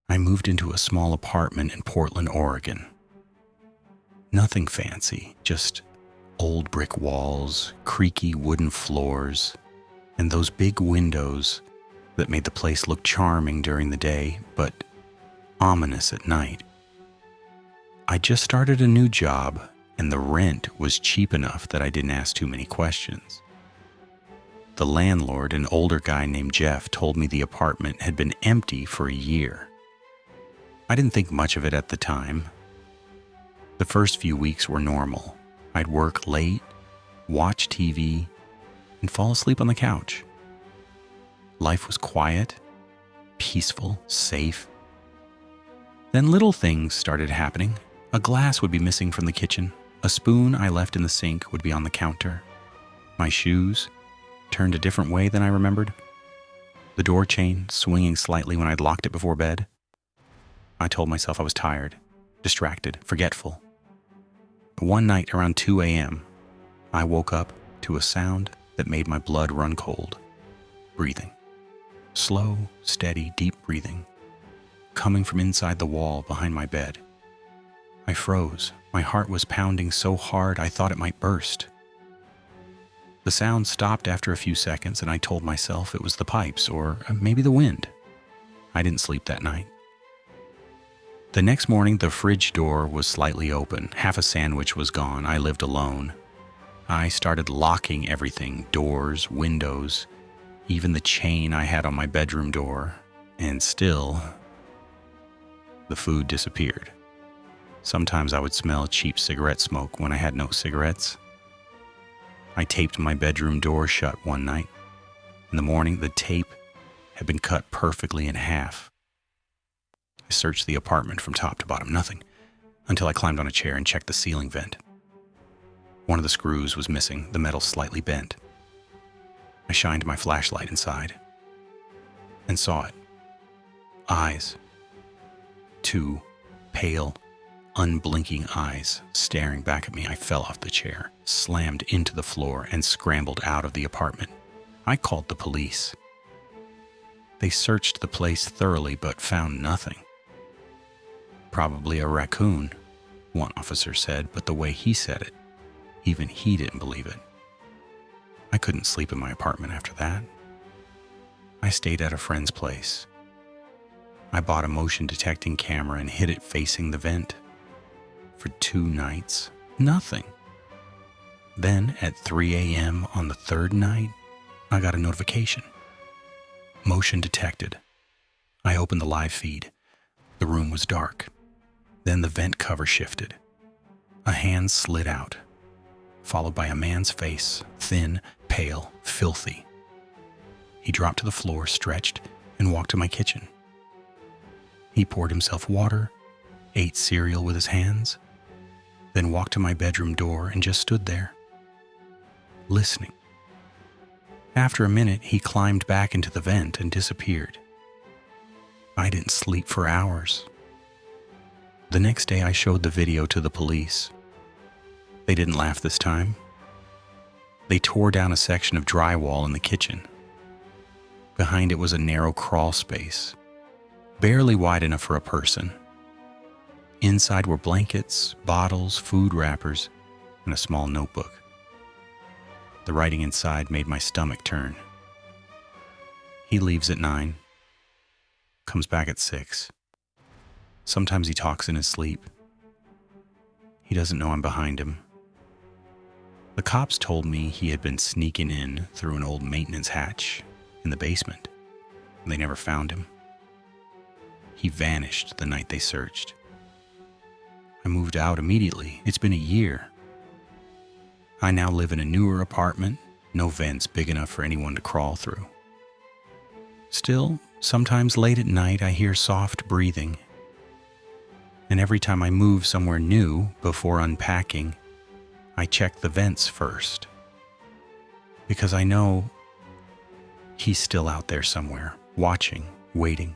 I moved into a small apartment in Portland, Oregon. Nothing fancy, just old brick walls, creaky wooden floors, and those big windows that made the place look charming during the day, but ominous at night. I just started a new job, and the rent was cheap enough that I didn't ask too many questions. The landlord, an older guy named Jeff, told me the apartment had been empty for a year. I didn't think much of it at the time. The first few weeks were normal. I'd work late, watch TV, and fall asleep on the couch. Life was quiet, peaceful, safe. Then little things started happening. A glass would be missing from the kitchen. A spoon I left in the sink would be on the counter. My shoes turned a different way than I remembered. The door chain swinging slightly when I'd locked it before bed. I told myself I was tired, distracted, forgetful. But one night around 2 a.m., I woke up to a sound that made my blood run cold. Breathing. Slow, steady, deep breathing, coming from inside the wall behind my bed. I froze. My heart was pounding so hard I thought it might burst. The sound stopped after a few seconds, and I told myself it was the pipes or maybe the wind. I didn't sleep that night. The next morning, the fridge door was slightly open. Half a sandwich was gone. I lived alone. I started locking everything, doors, windows, even the chain I had on my bedroom door, and still, the food disappeared. Sometimes I would smell cheap cigarette smoke when I had no cigarettes. I taped my bedroom door shut one night. In the morning, the tape had been cut perfectly in half. I searched the apartment from top to bottom, nothing, until I climbed on a chair and checked the ceiling vent. One of the screws was missing, the metal slightly bent. I shined my flashlight inside and saw it. Eyes. 2 pale, unblinking eyes staring back at me. I fell off the chair, slammed into the floor, and scrambled out of the apartment. I called the police. They searched the place thoroughly but found nothing. Probably a raccoon, one officer said, but the way he said it, even he didn't believe it. I couldn't sleep in my apartment after that. I stayed at a friend's place. I bought a motion detecting camera and hid it facing the vent. For 2 nights, nothing. Then at 3 a.m. on the 3rd night, I got a notification. Motion detected. I opened the live feed. The room was dark. Then the vent cover shifted. A hand slid out, followed by a man's face, thin, pale, filthy. He dropped to the floor, stretched, and walked to my kitchen. He poured himself water, ate cereal with his hands, then walked to my bedroom door and just stood there, listening. After a minute, he climbed back into the vent and disappeared. I didn't sleep for hours. The next day, I showed the video to the police. They didn't laugh this time. They tore down a section of drywall in the kitchen. Behind it was a narrow crawl space, barely wide enough for a person. Inside were blankets, bottles, food wrappers, and a small notebook. The writing inside made my stomach turn. He leaves at 9, comes back at 6. Sometimes he talks in his sleep. He doesn't know I'm behind him. The cops told me he had been sneaking in through an old maintenance hatch in the basement. They never found him. He vanished the night they searched. I moved out immediately. It's been a year. I now live in a newer apartment, no vents big enough for anyone to crawl through. Still, sometimes late at night I hear soft breathing. And every time I move somewhere new before unpacking, I check the vents first. Because I know he's still out there somewhere, watching, waiting.